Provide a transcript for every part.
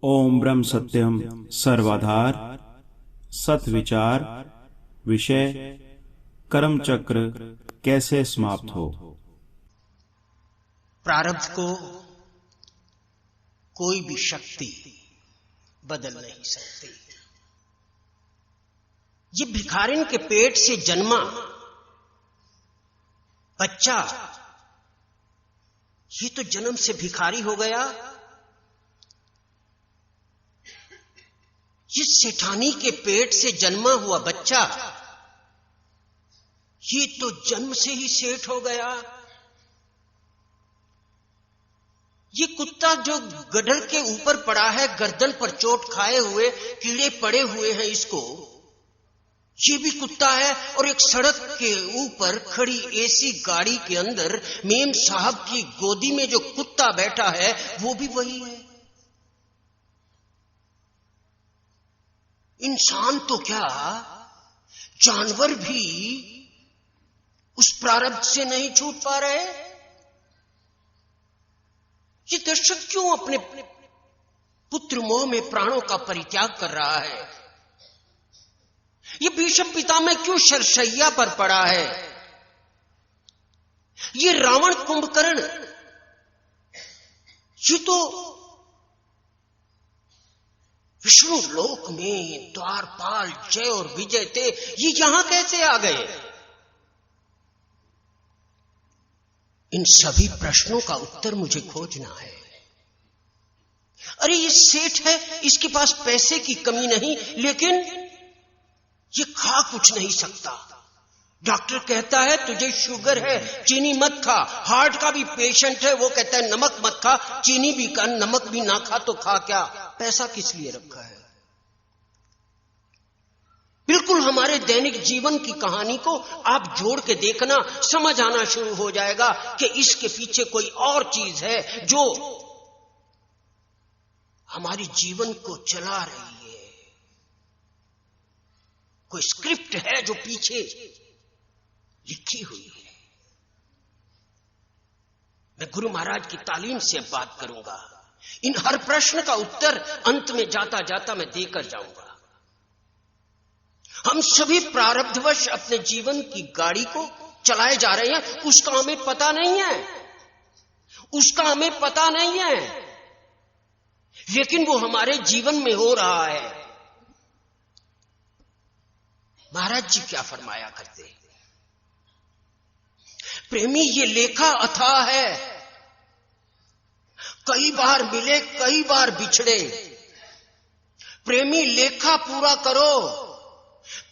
ओम ब्रह्म सत्यम सर्वाधार सत विचार। विषय कर्म चक्र कैसे समाप्त हो। प्रारब्ध को कोई भी शक्ति बदल नहीं सकती। ये भिखारिन के पेट से जन्मा बच्चा ये तो जन्म से भिखारी हो गया। जिस सेठानी के पेट से जन्मा हुआ बच्चा ये तो जन्म से ही सेठ हो गया। ये कुत्ता जो गधड़ के ऊपर पड़ा है, गर्दन पर चोट खाए हुए, कीड़े पड़े हुए हैं, इसको ये भी कुत्ता है। और एक सड़क के ऊपर खड़ी एसी गाड़ी के अंदर मेम साहब की गोदी में जो कुत्ता बैठा है वो भी वही है। इंसान तो क्या, जानवर भी उस प्रारब्ध से नहीं छूट पा रहे। ये दर्शक क्यों अपने पुत्र मोह में प्राणों का परित्याग कर रहा है? ये भीष्म पितामह क्यों शरशैया पर पड़ा है? ये रावण कुंभकर्ण ये तो विष्णु लोक में द्वारपाल जय और विजय थे, ये यहां कैसे आ गए? इन सभी प्रश्नों का उत्तर मुझे खोजना है। अरे ये सेठ है, इसके पास पैसे की कमी नहीं, लेकिन ये खा कुछ नहीं सकता। डॉक्टर कहता है तुझे शुगर है, चीनी मत खा। हार्ट का भी पेशेंट है, वो कहता है नमक मत खा, चीनी भी खा, नमक भी ना खा तो खा क्या? पैसा किस लिए रखा है? बिल्कुल हमारे दैनिक जीवन की कहानी को आप जोड़ के देखना, समझ आना शुरू हो जाएगा कि इसके पीछे कोई और चीज है जो हमारी जीवन को चला रही है। कोई स्क्रिप्ट है जो पीछे लिखी हुई है। मैं गुरु महाराज की तालीम से बात करूंगा। इन हर प्रश्न का उत्तर अंत में जाता जाता मैं देकर जाऊंगा। हम सभी प्रारब्धवश अपने जीवन की गाड़ी को चलाए जा रहे हैं, उसका हमें पता नहीं है, उसका हमें पता नहीं है, लेकिन वो हमारे जीवन में हो रहा है। महाराज जी क्या फरमाया करते हैं? प्रेमी ये लेखा अथाह है, कई बार मिले कई बार बिछड़े। प्रेमी लेखा पूरा करो,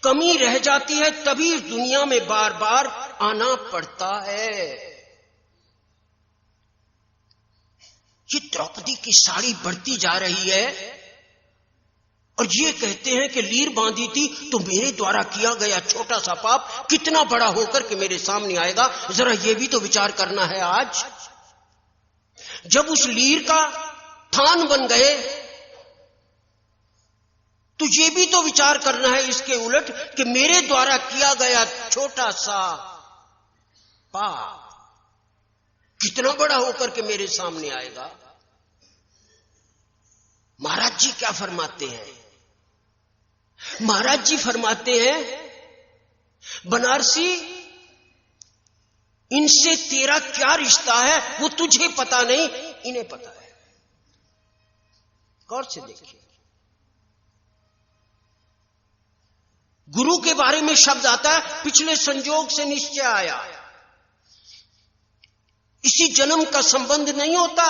कमी रह जाती है तभी इस दुनिया में बार बार आना पड़ता है। ये द्रौपदी की साड़ी बढ़ती जा रही है और ये कहते हैं कि लीर बांधी थी तो मेरे द्वारा किया गया छोटा सा पाप कितना बड़ा होकर के मेरे सामने आएगा, जरा ये भी तो विचार करना है। आज जब उस लीर का थान बन गए तो ये भी तो विचार करना है इसके उलट कि मेरे द्वारा किया गया छोटा सा पाप कितना बड़ा होकर के मेरे सामने आएगा। महाराज जी क्या फरमाते हैं? महाराज जी फरमाते हैं, बनारसी इनसे तेरा क्या रिश्ता है वो तुझे पता नहीं, इन्हें पता है। गौर से देखिए, गुरु के बारे में शब्द आता है पिछले संजोग से निश्चय आया। इसी जन्म का संबंध नहीं होता,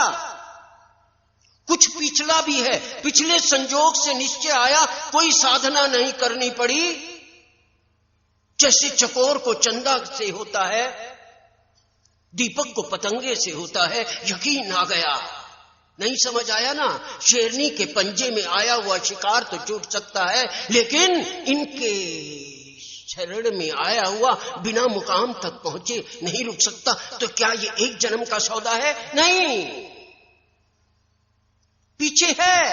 कुछ पिछला भी है। पिछले संजोग से निश्चय आया, कोई साधना नहीं करनी पड़ी। जैसे चकोर को चंदा से होता है, दीपक को पतंगे से होता है, यकीन आ गया। नहीं समझ आया ना? शेरनी के पंजे में आया हुआ शिकार तो छूट सकता है, लेकिन इनके शरण में आया हुआ बिना मुकाम तक पहुंचे नहीं रुक सकता। तो क्या ये एक जन्म का सौदा है? नहीं, पीछे है,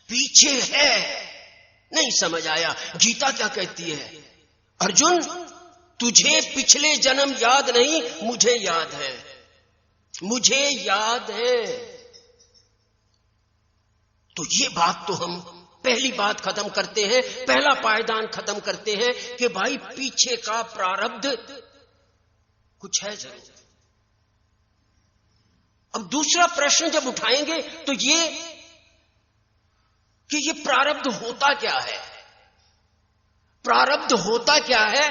पीछे है। नहीं समझ आया? गीता क्या कहती है? अर्जुन तुझे पिछले जन्म याद नहीं, मुझे याद है, मुझे याद है। तो ये बात तो हम पहली बात खत्म करते हैं, पहला पायदान खत्म करते हैं कि भाई पीछे का प्रारब्ध कुछ है जरूर। अब दूसरा प्रश्न जब उठाएंगे तो ये कि ये प्रारब्ध होता क्या है, प्रारब्ध होता क्या है,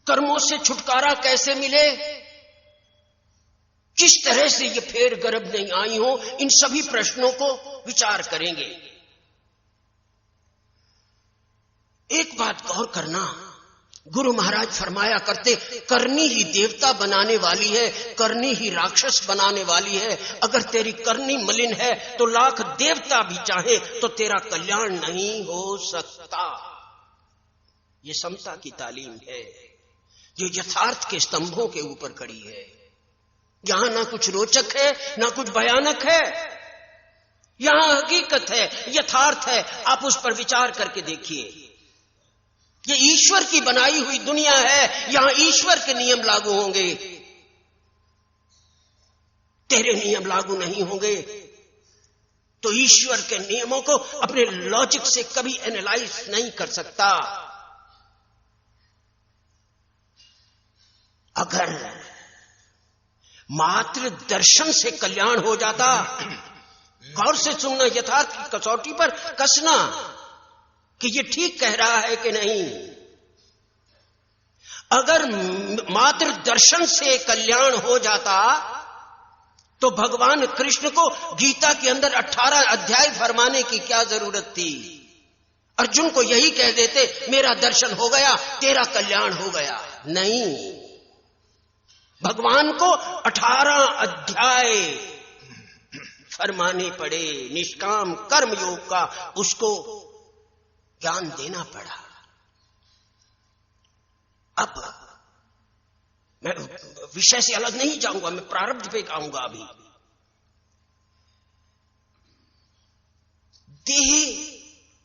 कर्मों से छुटकारा कैसे मिले, किस तरह से ये फेर गर्भ नहीं आई हो, इन सभी प्रश्नों को विचार करेंगे। एक बात गौर करना, गुरु महाराज फरमाया करते, करनी ही देवता बनाने वाली है, करनी ही राक्षस बनाने वाली है। अगर तेरी करनी मलिन है तो लाख देवता भी चाहे तो तेरा कल्याण नहीं हो सकता। ये समता की तालीम है जो यथार्थ के स्तंभों के ऊपर खड़ी है। यहां ना कुछ रोचक है ना कुछ भयानक है, यहां हकीकत है, यथार्थ है। आप उस पर विचार करके देखिए। ये ईश्वर की बनाई हुई दुनिया है, यहां ईश्वर के नियम लागू होंगे, तेरे नियम लागू नहीं होंगे। तो ईश्वर के नियमों को अपने लॉजिक से कभी एनालाइज नहीं कर सकता। अगर मात्र दर्शन से कल्याण हो जाता, गौर से सुनना, यथार्थ की कसौटी पर कसना कि ये ठीक कह रहा है कि नहीं। अगर मात्र दर्शन से कल्याण हो जाता तो भगवान कृष्ण को गीता के अंदर 18 अध्याय फरमाने की क्या जरूरत थी। अर्जुन को यही कह देते, मेरा दर्शन हो गया, तेरा कल्याण हो गया। नहीं, भगवान को 18 अध्याय फरमाने पड़े, निष्काम कर्म योग का उसको ज्ञान देना पड़ा। अब मैं विषय से अलग नहीं जाऊंगा, मैं प्रारब्ध पे आऊंगा। अभी देह,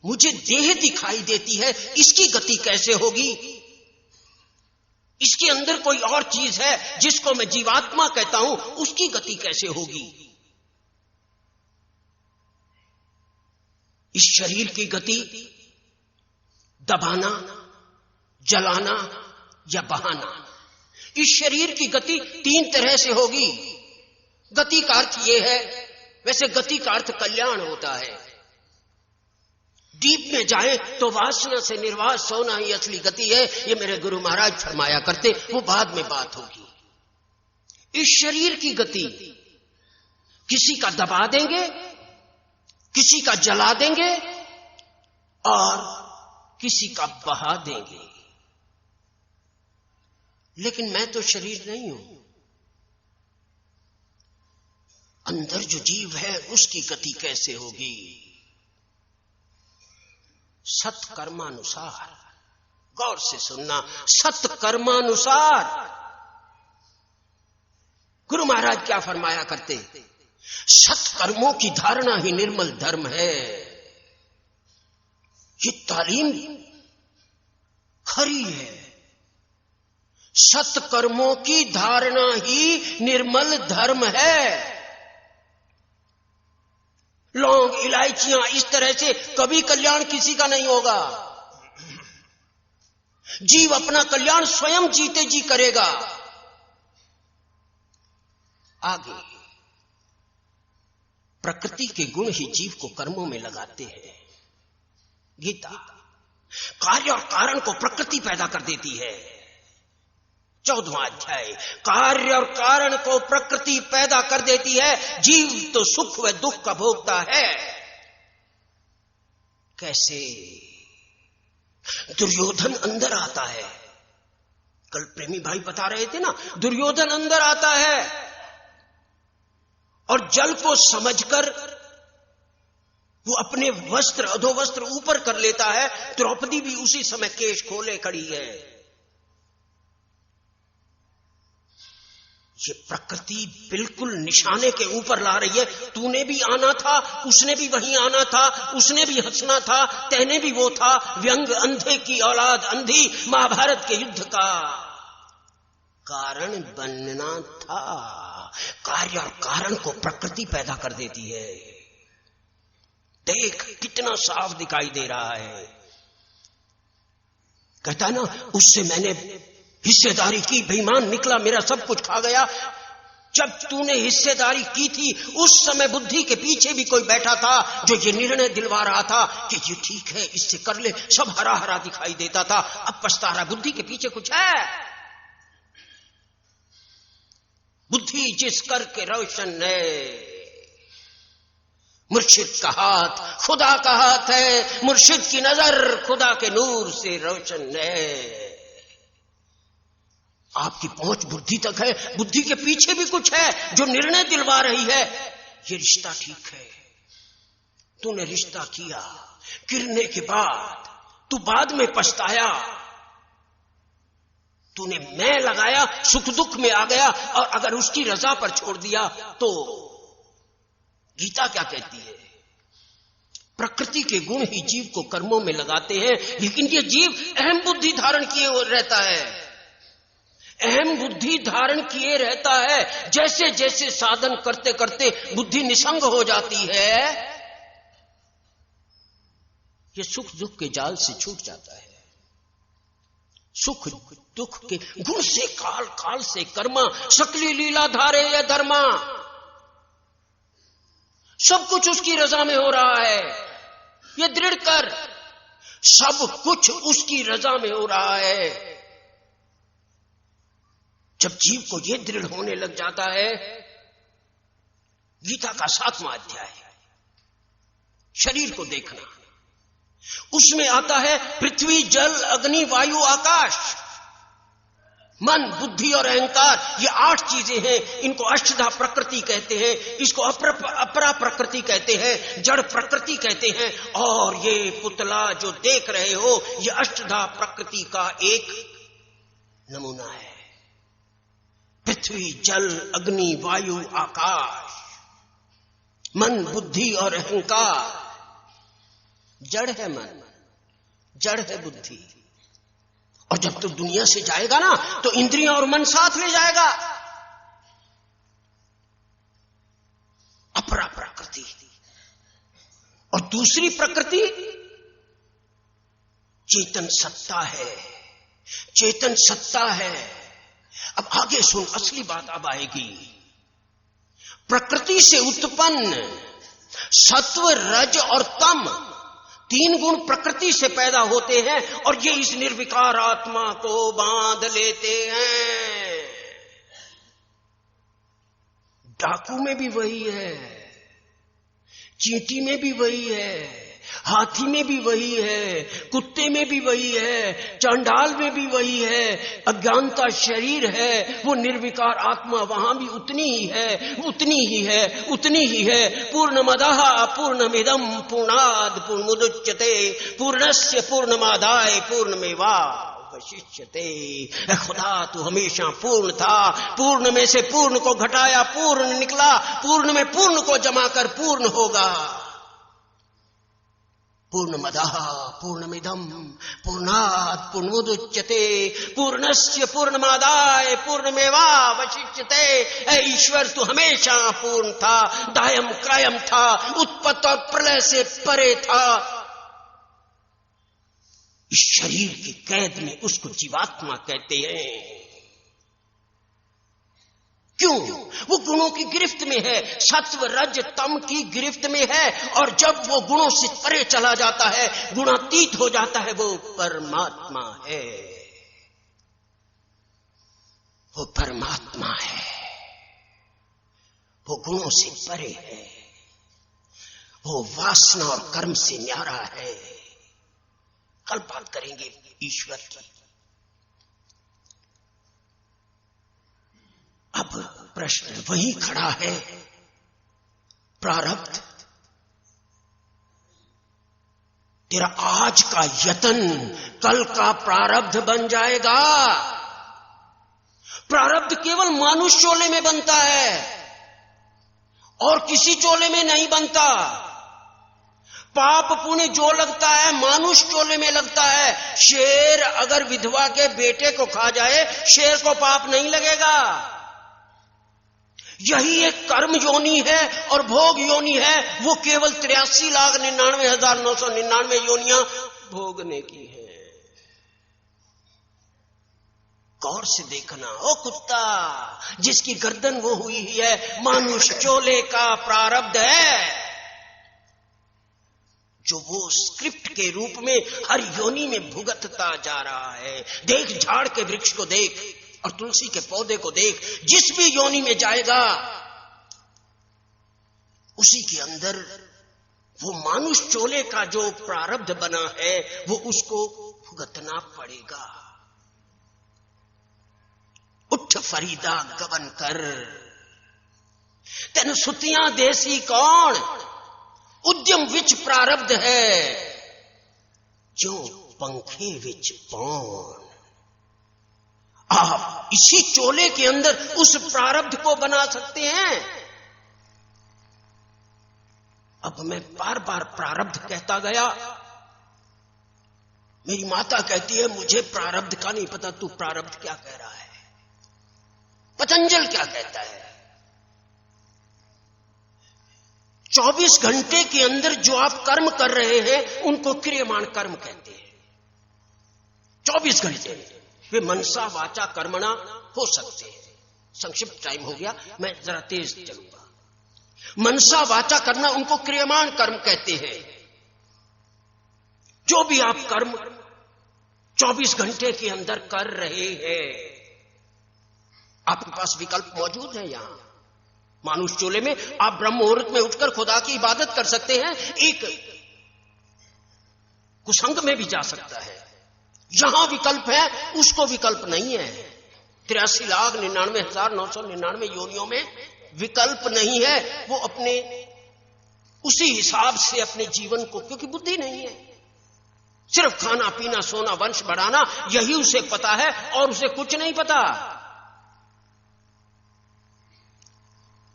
मुझे देह दिखाई देती है, इसकी गति कैसे होगी। इसके अंदर कोई और चीज है जिसको मैं जीवात्मा कहता हूं, उसकी गति कैसे होगी। इस शरीर की गति दबाना, जलाना या बहाना, इस शरीर की गति 3 तरह से होगी। गति का अर्थ यह है, वैसे गति का अर्थ कल्याण होता है। डीप में जाए तो वासना से निर्वास होना ही असली गति है, ये मेरे गुरु महाराज फरमाया करते, वो बाद में बात होगी। इस शरीर की गति किसी का दबा देंगे, किसी का जला देंगे और किसी का बहा देंगे। लेकिन मैं तो शरीर नहीं हूं, अंदर जो जीव है उसकी गति कैसे होगी। सत्कर्मानुसार, गौर से सुनना, सत्कर्मानुसार। गुरु महाराज क्या फरमाया करते, सत्कर्मों की धारणा ही निर्मल धर्म है। ये तालीम खरी है। सत्कर्मों की धारणा ही निर्मल धर्म है। लौंग, इलायचियां, इस तरह से कभी कल्याण किसी का नहीं होगा। जीव अपना कल्याण स्वयं जीते जी करेगा। आगे प्रकृति के गुण ही जीव को कर्मों में लगाते हैं। गीता, कार्य और कारण को प्रकृति पैदा कर देती है। 14वां अध्याय, कार्य और कारण को प्रकृति पैदा कर देती है। जीव तो सुख व दुख का भोगता है। कैसे? दुर्योधन अंदर आता है, कल प्रेमी भाई बता रहे थे ना, दुर्योधन अंदर आता है और जल को समझकर वो अपने वस्त्र, अधोवस्त्र ऊपर कर लेता है। द्रौपदी भी उसी समय केश खोले खड़ी है। ये प्रकृति बिल्कुल निशाने के ऊपर ला रही है। तूने भी आना था, उसने भी वहीं आना था, उसने भी हंसना था, तेने भी वो था। व्यंग अंधे की औलाद अंधी, महाभारत के युद्ध का कारण बनना था। कार्य और कारण को प्रकृति पैदा कर देती है। देख कितना साफ दिखाई दे रहा है। कहता ना, उससे मैंने हिस्सेदारी की, बेईमान निकला, मेरा सब कुछ खा गया। जब तूने हिस्सेदारी की थी उस समय बुद्धि के पीछे भी कोई बैठा था जो ये निर्णय दिलवा रहा था कि ये ठीक है, इससे कर ले, सब हरा हरा दिखाई देता था। अब पछता रहा, बुद्धि के पीछे कुछ है। बुद्धि जिस कर के रोशन है, मुर्शिद का हाथ खुदा का हाथ है, मुर्शिद की नजर खुदा के नूर से रोशन है। आपकी पहुंच बुद्धि तक है, बुद्धि के पीछे भी कुछ है जो निर्णय दिलवा रही है ये रिश्ता ठीक है। तूने रिश्ता किया, गिरने के बाद तू बाद में पछताया, तूने मैं लगाया, सुख दुख में आ गया, और अगर उसकी रजा पर छोड़ दिया तो गीता क्या कहती है? प्रकृति के गुण ही जीव को कर्मों में लगाते हैं, लेकिन ये जीव अहम बुद्धि धारण किए रहता है, अहम बुद्धि धारण किए रहता है। जैसे जैसे साधन करते करते बुद्धि निसंग हो जाती है, ये सुख दुख के जाल से छूट जाता है। सुख दुख के गुण से काल, काल से कर्मा, सकली लीला धारे या धर्मा, सब कुछ उसकी रजा में हो रहा है। ये दृढ़ कर, सब कुछ उसकी रजा में हो रहा है। जब जीव को यह दृढ़ होने लग जाता है, गीता का 7वां अध्याय शरीर को देखना, उसमें आता है पृथ्वी, जल, अग्नि, वायु, आकाश, मन, बुद्धि और अहंकार, ये 8 चीजें हैं। इनको अष्टधा प्रकृति कहते हैं, इसको अपरा प्रकृति कहते हैं, जड़ प्रकृति कहते हैं। और ये पुतला जो देख रहे हो, ये अष्टधा प्रकृति का एक नमूना है। पृथ्वी, जल, अग्नि, वायु, आकाश, मन, बुद्धि और अहंकार। जड़ है मन, जड़ है बुद्धि। और जब तू दुनिया से जाएगा ना, तो इंद्रियां और मन साथ ले जाएगा। अपरा प्रकृति। और दूसरी प्रकृति चेतन सत्ता है, चेतन सत्ता है। अब आगे सुन, असली बात अब आएगी। प्रकृति से उत्पन्न सत्व, रज और तम, 3 गुण प्रकृति से पैदा होते हैं, और ये इस निर्विकार आत्मा को बांध लेते हैं। डाकू में भी वही है, चींटी में भी वही है, हाथी में भी वही है, कुत्ते में भी वही है, चांडाल में भी वही है। अज्ञानता शरीर है, वो निर्विकार आत्मा वहां भी उतनी ही है, उतनी ही है, उतनी ही है। पूर्णमदः पूर्णमिदं पूर्णात् पूर्णमुदच्यते पूर्णस्य पूर्णमादाय पूर्णमेवावशिष्यते। खुदा तू हमेशा पूर्ण था, पूर्ण में से पूर्ण को घटाया, पूर्ण निकला, पूर्ण में पूर्ण को जमा कर पूर्ण होगा। पूर्णमदः पूर्णमिदं पूर्णात् पूर्णमुदच्यते पूर्णस्य पूर्णमादाय पूर्णमेवावशिष्यते। ऐ ईश्वर तू हमेशा पूर्ण था, दायम कायम था, उत्पत्ति और प्रलय से परे था। इस शरीर की कैद में उसको जीवात्मा कहते हैं। क्यों? वो गुणों की गिरफ्त में है, सत्व रज तम की गिरफ्त में है। और जब वो गुणों से परे चला जाता है, गुणातीत हो जाता है, वो परमात्मा है, वो परमात्मा है, वो गुणों से परे है, वो वासना और कर्म से न्यारा है। कल बात करेंगे ईश्वर की। अब प्रश्न वही खड़ा है, प्रारब्ध। तेरा आज का यत्न कल का प्रारब्ध बन जाएगा। प्रारब्ध केवल मानुष चोले में बनता है और किसी चोले में नहीं बनता। पाप पुण्य जो लगता है मानुष चोले में लगता है। शेर अगर विधवा के बेटे को खा जाए, शेर को पाप नहीं लगेगा। यही एक कर्म योनि है और भोग योनि है। वो केवल 83,99,999 योनियां भोगने की है। गौर से देखना, ओ कुत्ता, जिसकी गर्दन वो हुई है मानुष चोले का प्रारब्ध है, जो वो स्क्रिप्ट के रूप में हर योनि में भुगतता जा रहा है। देख, झाड़ के वृक्ष को देख और तुलसी के पौधे को देख, जिस भी योनि में जाएगा उसी के अंदर वो मानुष चोले का जो प्रारब्ध बना है वो उसको भुगतना पड़ेगा। उठ फरीदा गवन कर, तेन सुतियां देसी कौन, उद्यम विच प्रारब्ध है, जो पंखे विच पौन। आप इसी चोले के अंदर उस प्रारब्ध को बना सकते हैं। अब मैं बार बार प्रारब्ध कहता गया। मेरी माता कहती है मुझे प्रारब्ध का नहीं पता, तू प्रारब्ध क्या कह रहा है, पतंजल क्या कहता है। 24 घंटे के अंदर जो आप कर्म कर रहे हैं उनको क्रियमाण कर्म कहते हैं। 24 घंटे वे मनसा वाचा कर्मणा हो सकते हैं। संक्षिप्त टाइम हो गया, मैं जरा तेज चलूंगा। मनसा वाचा करना उनको क्रियमाण कर्म कहते हैं। जो भी आप कर्म 24 घंटे के अंदर कर रहे हैं, आपके पास विकल्प मौजूद है। यहां मानुष चोले में आप ब्रह्म मुहूर्त में उठकर खुदा की इबादत कर सकते हैं, एक कुसंग में भी जा सकता है। जहां विकल्प है उसको विकल्प नहीं है। 83,99,999 योनियों में विकल्प नहीं है। वो अपने उसी हिसाब से अपने जीवन को, क्योंकि बुद्धि नहीं है, सिर्फ खाना पीना सोना वंश बढ़ाना यही उसे पता है और उसे कुछ नहीं पता।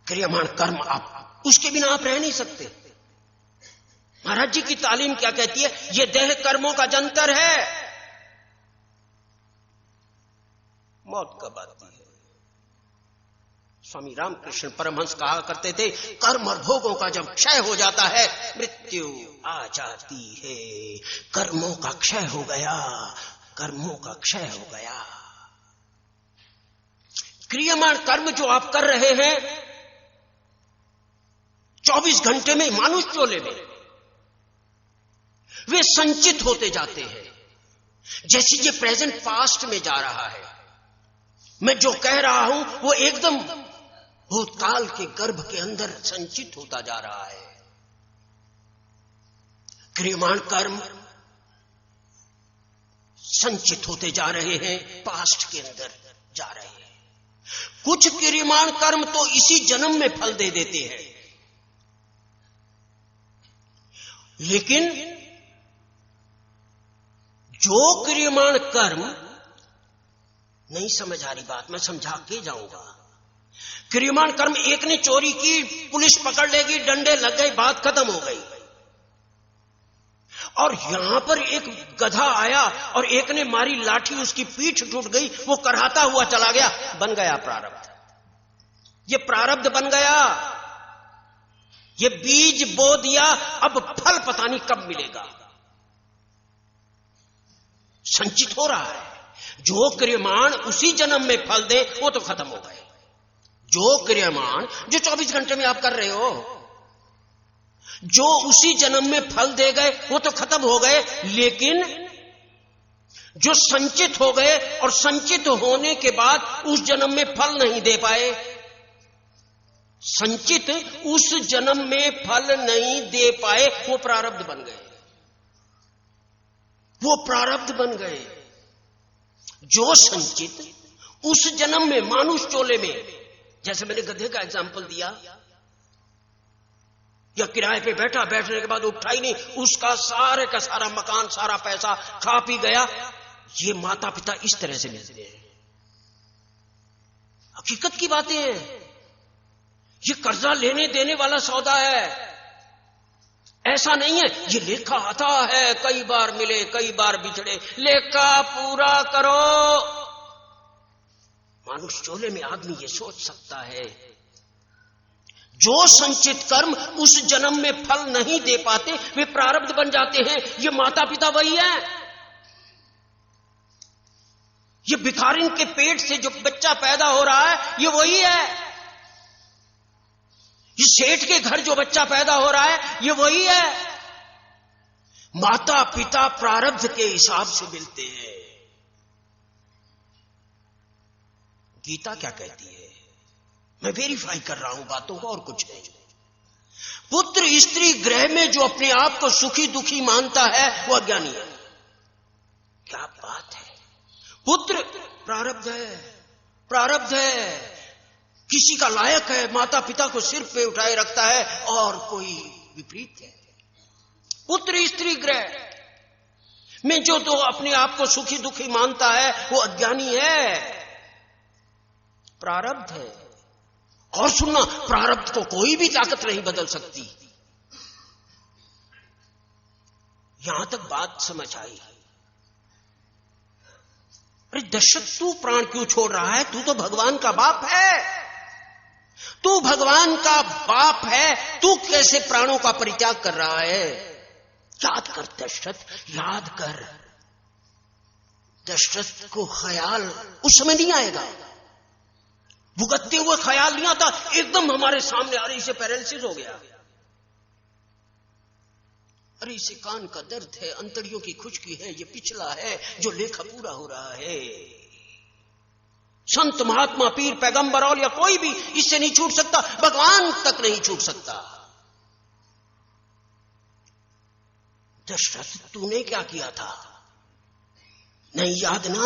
क्रियमाण कर्म आप उसके बिना आप रह नहीं सकते। महाराज जी की तालीम क्या कहती है, यह देह कर्मों का जंतर है, मौत कब आती है। स्वामी रामकृष्ण परमहंस कहा करते थे, कर्म और भोगों का जब क्षय हो जाता है मृत्यु आ जाती है। कर्मों का क्षय हो गया, कर्मों का क्षय हो गया। क्रियमाण कर्म जो आप कर रहे हैं 24 घंटे में मानुष चोले में, वे संचित होते जाते हैं। जैसे ये प्रेजेंट पास्ट में जा रहा है, मैं जो कह रहा हूं वो एकदम भूतकाल के गर्भ के अंदर संचित होता जा रहा है। क्रियमाण कर्म संचित होते जा रहे हैं, पास्ट के अंदर जा रहे हैं। कुछ क्रियमाण कर्म तो इसी जन्म में फल दे देते हैं, लेकिन जो क्रियमाण कर्म, नहीं समझ आ रही बात, मैं समझा के जाऊंगा। क्रियमाण कर्म, एक ने चोरी की, पुलिस पकड़ लेगी, डंडे लग गए, बात खत्म हो गई। और यहां पर एक गधा आया और एक ने मारी लाठी, उसकी पीठ टूट गई, वो कराहता हुआ चला गया, बन गया प्रारब्ध। ये प्रारब्ध बन गया, ये बीज बो दिया, अब फल पता नहीं कब मिलेगा, संचित हो रहा है। जो क्रियमाण उसी जन्म में फल दे वो तो खत्म हो गए। जो क्रियमाण जो 24 घंटे में आप कर रहे हो, जो उसी जन्म में फल दे गए वो तो खत्म हो गए, लेकिन जो संचित हो गए और संचित होने के बाद उस जन्म में फल नहीं दे पाए, संचित उस जन्म में फल नहीं दे पाए, वो प्रारब्ध बन गए, वो प्रारब्ध बन गए। जो संचित उस जन्म में मानुष चोले में, जैसे मैंने गधे का एग्जांपल दिया, या किराए पे बैठा, बैठने के बाद उठा ही नहीं, उसका सारे का सारा मकान, सारा पैसा खा पी गया। ये माता पिता इस तरह से मिलते हैं, हकीकत की बातें हैं। ये कर्जा लेने देने वाला सौदा है, ऐसा नहीं है। ये लेखा आता है, कई बार मिले कई बार बिछड़े, लेखा पूरा करो। मानुष चोले में आदमी ये सोच सकता है जो संचित कर्म उस जन्म में फल नहीं दे पाते वे प्रारब्ध बन जाते हैं। ये माता पिता वही है। ये भिखारिन के पेट से जो बच्चा पैदा हो रहा है ये वही है। ये सेठ के घर जो बच्चा पैदा हो रहा है ये वही है। माता पिता प्रारब्ध के हिसाब से मिलते हैं। गीता क्या कहती है? मैं वेरीफाई कर रहा हूं बातों को और कुछ नहीं। पुत्र स्त्री ग्रह में जो अपने आप को सुखी दुखी मानता है वो अज्ञानी है। क्या बात है। पुत्र प्रारब्ध है, प्रारब्ध है। किसी का लायक है, माता पिता को सिर पे उठाए रखता है, और कोई विपरीत है। पुत्र स्त्री ग्रह में जो तो अपने आप को सुखी दुखी मानता है वो अज्ञानी है, प्रारब्ध है। और सुनना, प्रारब्ध को कोई भी ताकत नहीं बदल सकती। यहां तक बात समझ आई। अरे दशरथ, तू प्राण क्यों छोड़ रहा है? तू तो भगवान का बाप है। तू भगवान का बाप है, तू कैसे प्राणों का परित्याग कर रहा है? याद कर दशरथ, याद कर। दशरथ को ख्याल उस समय नहीं आएगा, भुगतते हुए ख्याल नहीं आता, एकदम हमारे सामने, अरे इसे पैरालिसिस हो गया, अरे इसे कान का दर्द है, अंतड़ियों की खुशकी है, ये पिछला है जो लेखा पूरा हो रहा है। संत महात्मा पीर पैगंबर और या कोई भी इससे नहीं छूट सकता, भगवान तक नहीं छूट सकता। दशरथ, तूने क्या किया था? नहीं याद ना?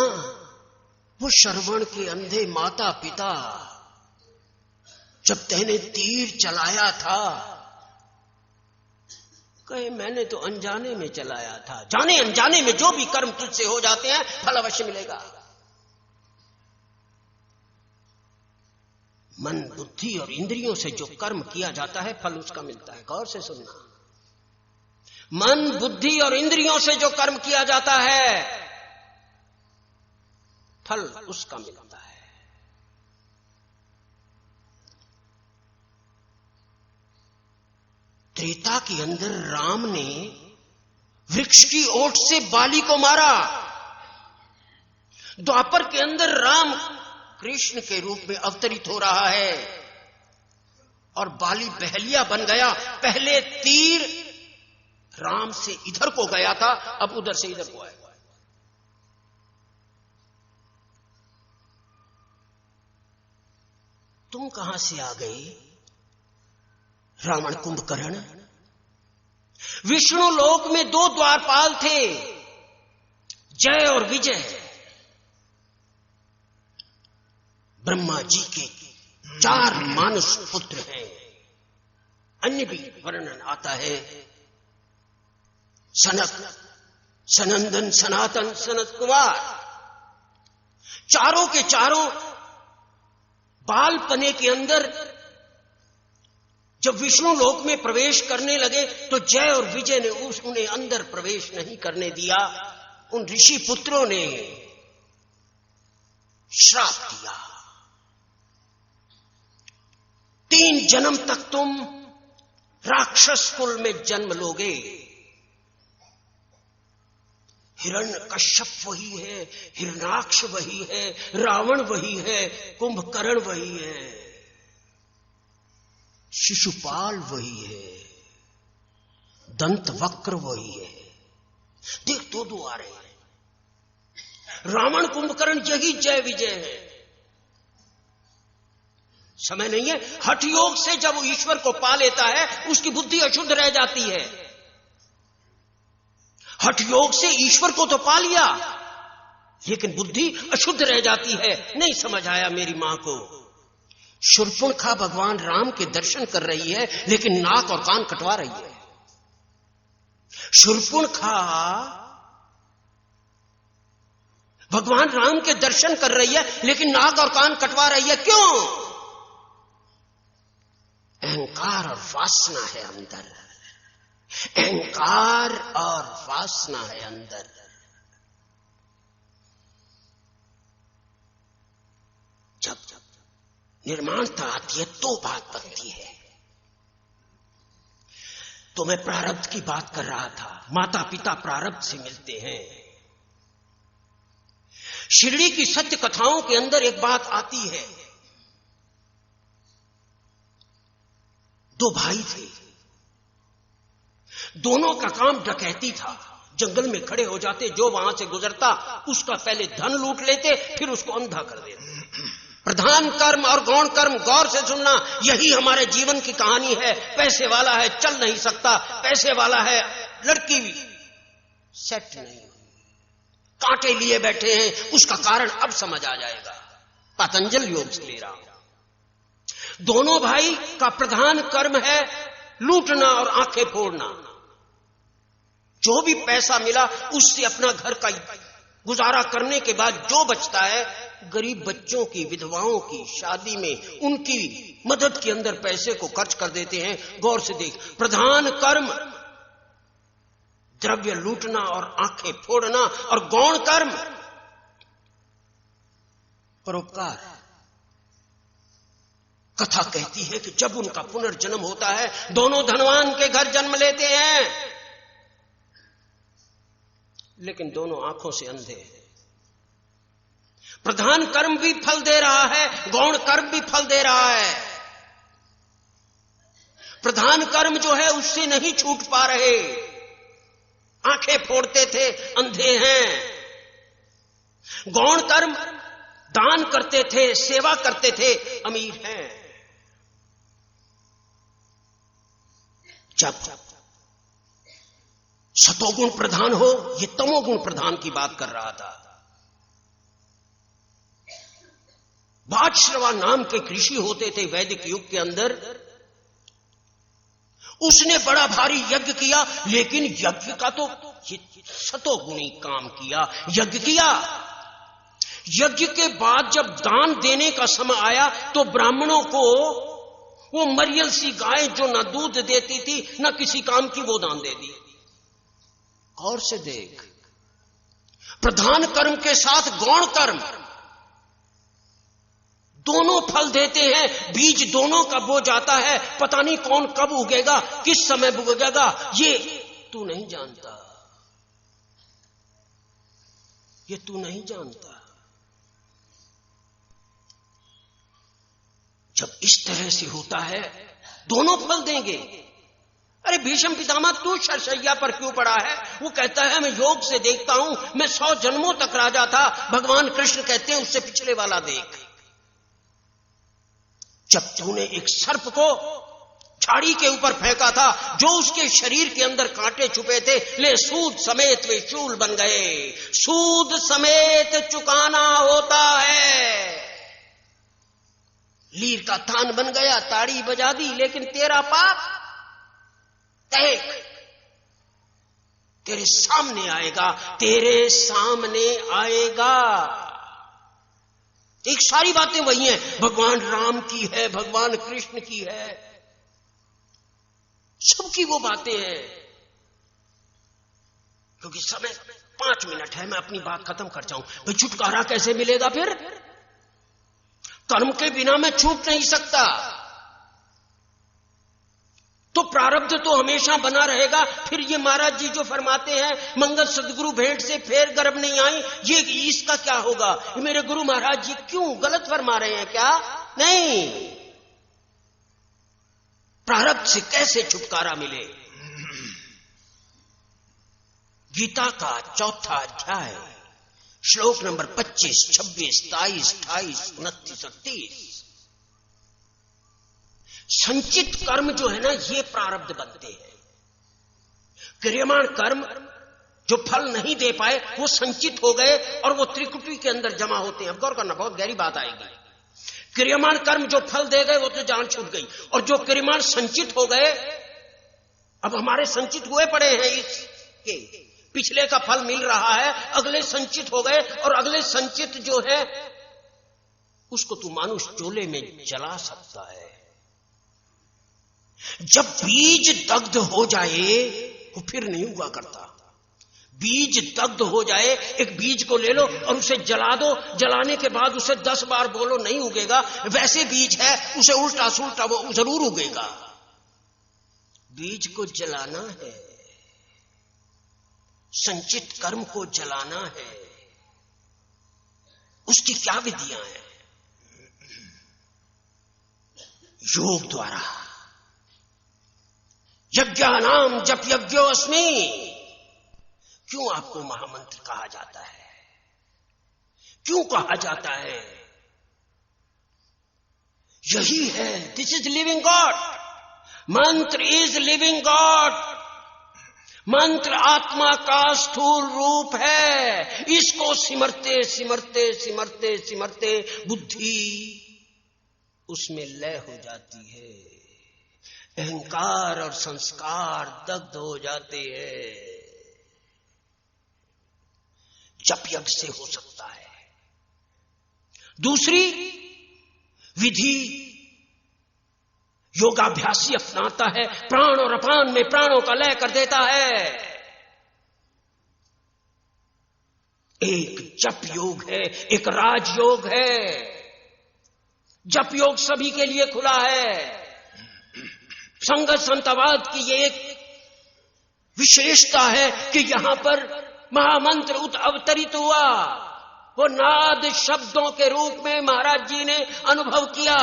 वो श्रवण के अंधे माता पिता, जब तैने तीर चलाया था, कहे मैंने तो अनजाने में चलाया था। जाने अनजाने में जो भी कर्म तुझसे हो जाते हैं फल अवश्य मिलेगा। मन बुद्धि और इंद्रियों से जो कर्म किया जाता है फल उसका मिलता है। गौर से सुनना, मन बुद्धि और इंद्रियों से जो कर्म किया जाता है फल उसका मिलता है। त्रेता के अंदर राम ने वृक्ष की ओट से बाली को मारा। द्वापर के अंदर राम कृष्ण के रूप में अवतरित हो रहा है और बाली बहलिया बन गया। पहले तीर राम से इधर को गया था, अब उधर से इधर को आएगा। तुम कहां से आ गए रावण कुंभकर्ण? विष्णु लोक में 2 द्वारपाल थे, जय और विजय। ब्रह्मा जी के 4 मानुष पुत्र हैं। अन्य भी वर्णन आता है, सनक, सनंदन, सनातन, सनत कुमार। चारों के चारों बालपने के अंदर जब विष्णु लोक में प्रवेश करने लगे तो जय और विजय ने उन्हें अंदर प्रवेश नहीं करने दिया। उन ऋषि पुत्रों ने श्राप दिया, 3 जन्म तक तुम राक्षस कुल में जन्म लोगे। हिरण्यकश्यप वही है, हिरण्याक्ष वही है, रावण वही है, कुंभकर्ण वही है, शिशुपाल वही है, दंत वक्र वही है। देख, 2 आ रहे हैं। रावण कुंभकर्ण यही जय विजय है। समय नहीं है। हठ योग से जब वो ईश्वर को पा लेता है उसकी बुद्धि अशुद्ध रह जाती है। हठ योग से ईश्वर को तो पा लिया लेकिन बुद्धि अशुद्ध रह जाती है। नहीं समझ आया मेरी मां को। शूर्पणखा भगवान राम के दर्शन कर रही है लेकिन नाक और कान कटवा रही है। शूर्पणखा भगवान राम के दर्शन कर रही है लेकिन नाक और कान कटवा रही है। क्यों? अहंकार और वासना है अंदर। अहंकार और वासना है अंदर। जब निर्माणता आती है तो बात बनती है। तो मैं प्रारब्ध की बात कर रहा था। माता पिता प्रारब्ध से मिलते हैं। शिरडी की सत्य कथाओं के अंदर एक बात आती है। दो भाई थे, दोनों का काम डकैती था। जंगल में खड़े हो जाते, जो वहां से गुजरता उसका पहले धन लूट लेते, फिर उसको अंधा कर देते। प्रधान कर्म और गौण कर्म, गौर से सुनना, यही हमारे जीवन की कहानी है। पैसे वाला है, चल नहीं सकता। पैसे वाला है, लड़की भी सेट नहीं, कांटे लिए बैठे हैं। उसका कारण अब समझ आ जाएगा। पतंजल योग से ले रहा हूं। दोनों भाई का प्रधान कर्म है लूटना और आंखें फोड़ना। जो भी पैसा मिला उससे अपना घर का गुजारा करने के बाद जो बचता है, गरीब बच्चों की, विधवाओं की शादी में उनकी मदद के अंदर पैसे को खर्च कर देते हैं। गौर से देख, प्रधान कर्म द्रव्य लूटना और आंखें फोड़ना, और गौण कर्म परोपकार। कथा कहती है कि जब उनका पुनर्जन्म होता है, दोनों धनवान के घर जन्म लेते हैं, लेकिन दोनों आंखों से अंधे हैं। प्रधान कर्म भी फल दे रहा है, गौण कर्म भी फल दे रहा है। प्रधान कर्म जो है उससे नहीं छूट पा रहे, आंखें फोड़ते थे, अंधे हैं। गौण कर्म दान करते थे, सेवा करते थे, अमीर हैं। जब सतोगुण प्रधान हो, ये तमोगुण प्रधान की बात कर रहा था। बादश्रवा नाम के ऋषि होते थे वैदिक युग के अंदर। उसने बड़ा भारी यज्ञ किया, लेकिन यज्ञ का तो सतोगुणी काम किया, यज्ञ किया। यज्ञ के बाद जब दान देने का समय आया तो ब्राह्मणों को वो मरियल सी गाय जो ना दूध देती थी ना किसी काम की, वो दान दे दी। और से देख, प्रधान कर्म के साथ गौण कर्म दोनों फल देते हैं। बीज दोनों का बो जाता है, पता नहीं कौन कब उगेगा, किस समय उगेगा, ये तू नहीं जानता, ये तू नहीं जानता। जब इस तरह से होता है, दोनों फल देंगे। अरे भीष्म पितामह, तू शरशैया पर क्यों पड़ा है? वो कहता है मैं योग से देखता हूं, मैं 100 जन्मों तक राजा था। भगवान कृष्ण कहते हैं उससे पिछले वाला देख। जब तूने एक सर्प को झाड़ी के ऊपर फेंका था, जो उसके शरीर के अंदर कांटे छुपे थे, ले सूद समेत वे शूल बन गए। सूद समेत चुकाना होता है। लीर का थान बन गया, ताड़ी बजा दी, लेकिन तेरा पाप देख तेरे सामने आएगा, तेरे सामने आएगा। एक सारी बातें वही हैं, भगवान राम की है, भगवान कृष्ण की है, सबकी वो बातें हैं। क्योंकि समय 5 मिनट है, मैं अपनी बात खत्म कर जाऊं। भाई छुटकारा कैसे मिलेगा? फिर कर्म के बिना मैं छूट नहीं सकता। तो प्रारब्ध तो हमेशा बना रहेगा। फिर ये महाराज जी जो फरमाते हैं मंगल सदगुरु भेंट से फेर गर्भ नहीं आई, ये इसका क्या होगा? मेरे गुरु महाराज जी क्यों गलत फरमा रहे हैं क्या? नहीं, प्रारब्ध से कैसे छुटकारा मिले? गीता का 4था अध्याय, श्लोक नंबर 25, 26, 27, 28, 29, 30। संचित कर्म जो है ना, ये प्रारब्ध बनते हैं। क्रियमाण कर्म जो फल नहीं दे पाए, वो संचित हो गए और वो त्रिकुटी के अंदर जमा होते हैं। अब गौर करना, बहुत गहरी बात आएगी। क्रियमाण कर्म जो फल दे गए, वो तो जान छूट गई। और जो क्रियमाण संचित हो गए, अब हमारे संचित हुए पड़े हैं, इसके पिछले का फल मिल रहा है, अगले संचित हो गए। और अगले संचित जो है उसको तू मानुष चोले में जला सकता है। जब बीज दग्ध हो जाए वो फिर नहीं हुआ करता। बीज दग्ध हो जाए, एक बीज को ले लो और उसे जला दो, जलाने के बाद उसे 10 बार बोलो नहीं उगेगा। वैसे बीज है, उसे उल्टा सुल्टा वो जरूर उगेगा। बीज को जलाना है, संचित कर्म को जलाना है। उसकी क्या विधियां हैं? योग द्वारा। यज्ञानाम जप यज्ञोऽस्मि। क्यों आपको महामंत्र कहा जाता है? क्यों कहा जाता है? यही है, दिस इज लिविंग गॉड। मंत्र इज लिविंग गॉड। मंत्र आत्मा का स्थूल रूप है। इसको सिमरते सिमरते सिमरते सिमरते बुद्धि उसमें लय हो जाती है। अहंकार और संस्कार दग्ध हो जाते हैं। जप यज्ञ से हो सकता है। दूसरी विधि योगाभ्यासी अपनाता है, प्राण और अपान में प्राणों का लय कर देता है। एक जप योग है, एक राजयोग है। जप योग सभी के लिए खुला है। संगत संतवाद की ये एक विशेषता है कि यहां पर महामंत्र अवतरित हुआ। वो नाद शब्दों के रूप में महाराज जी ने अनुभव किया।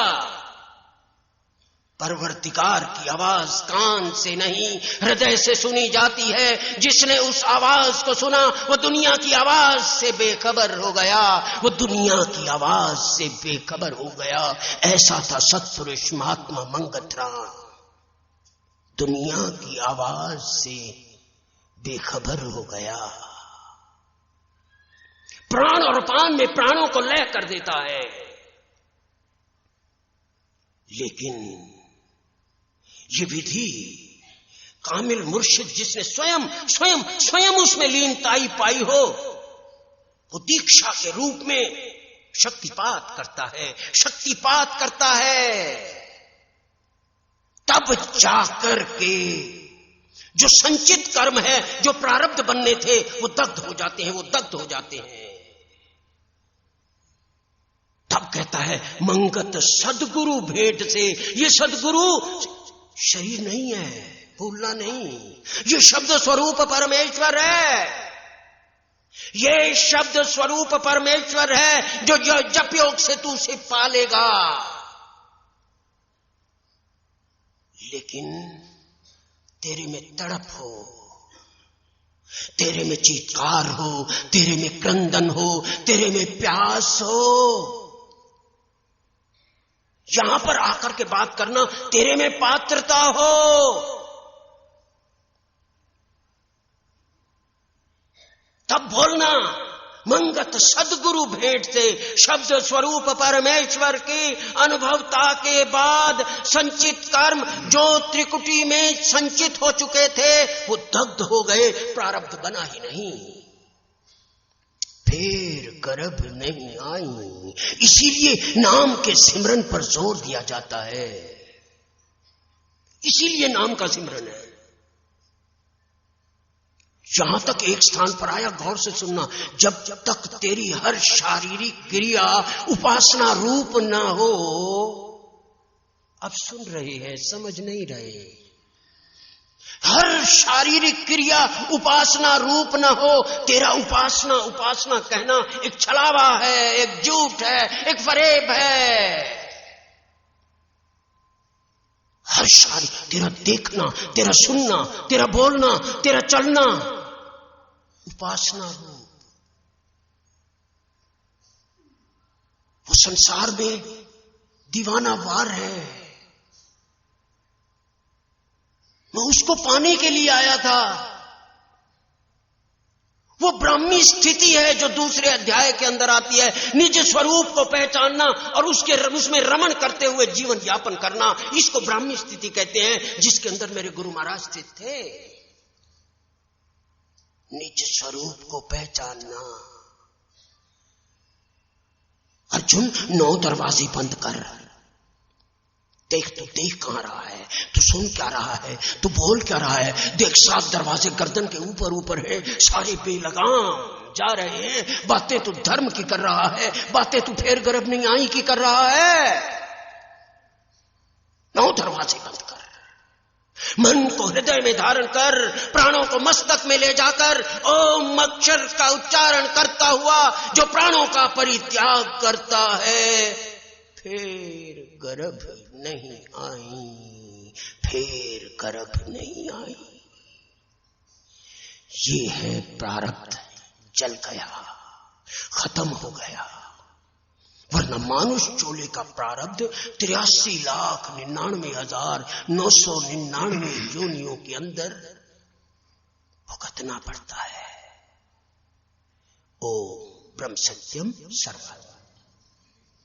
परवर्तिकार की आवाज कान से नहीं हृदय से सुनी जाती है। जिसने उस आवाज को सुना वो दुनिया की आवाज से बेखबर हो गया। वो दुनिया की आवाज से बेखबर हो गया। ऐसा था सत्पुरुष महात्मा मंगतराम। दुनिया की आवाज से बेखबर हो गया। प्राण और अपान में प्राणों को लय कर देता है। लेकिन ये विधि कामिल मुर्शिद जिसने स्वयं स्वयं स्वयं उसमें लीनताई पाई हो, वो दीक्षा के रूप में शक्तिपात करता है, शक्तिपात करता है। तब जाकर के जो संचित कर्म है, जो प्रारब्ध बनने थे, वो दग्ध हो जाते हैं, वो दग्ध हो जाते हैं। तब कहता है मंगत सदगुरु भेंट से। ये सदगुरु शरीर नहीं है, भूलना नहीं। ये शब्द स्वरूप परमेश्वर है। ये शब्द स्वरूप परमेश्वर है जो जप योग से तू उसे पालेगा। लेकिन तेरे में तड़प हो, तेरे में चीत्कार हो, तेरे में क्रंदन हो, तेरे में प्यास हो। यहां पर आकर के बात करना, तेरे में पात्रता हो। तब बोलना। मंगत सदगुरु भेंट से शब्द स्वरूप परमेश्वर की अनुभवता के बाद संचित कर्म जो त्रिकुटी में संचित हो चुके थे वो दग्ध हो गए। प्रारब्ध बना ही नहीं, फिर गर्भ नहीं आई। इसीलिए नाम के सिमरन पर जोर दिया जाता है। इसीलिए नाम का सिमरन है। जहां तक एक स्थान पर आया, गौर से सुनना, जब तक तेरी हर शारीरिक क्रिया उपासना रूप न हो। अब सुन रहे हैं, समझ नहीं रहे। हर शारीरिक क्रिया उपासना रूप न हो। तेरा उपासना उपासना कहना एक छलावा है, एक झूठ है, एक फरेब है। हर शारीरिक, तेरा देखना, तेरा सुनना, तेरा बोलना, तेरा चलना उपासना रूप। वो संसार में दीवाना वार है। मैं उसको पाने के लिए आया था। वो ब्राह्मी स्थिति है जो दूसरे अध्याय के अंदर आती है। निज स्वरूप को पहचानना और उसमें रमण करते हुए जीवन यापन करना, इसको ब्राह्मी स्थिति कहते हैं, जिसके अंदर मेरे गुरु महाराज स्थित थे। निज स्वरूप को पहचानना। अर्जुन 9 दरवाजे बंद कर। देख, तू देख कहां रहा है, तू सुन क्या रहा है, तू बोल क्या रहा है। देख, 7 दरवाजे गर्दन के ऊपर ऊपर है, सारे बेलगाम जा रहे हैं। बातें तू धर्म की कर रहा है, बातें तू फेर गर्भ नहीं आई की कर रहा है। 9 दरवाजे बंद कर। मन को हृदय में धारण कर, प्राणों को मस्तक में ले जाकर ओम अक्षर का उच्चारण करता हुआ जो प्राणों का परित्याग करता है, फिर गर्भ नहीं आई, फिर गर्भ नहीं आई। ये है प्रारब्ध, जल गया, खत्म हो गया। वरना मानुष चोले का प्रारब्ध 83,99,999 योनियों के अंदर भुगतना पड़ता है। ओम ब्रह्म सत्यम सर्वम।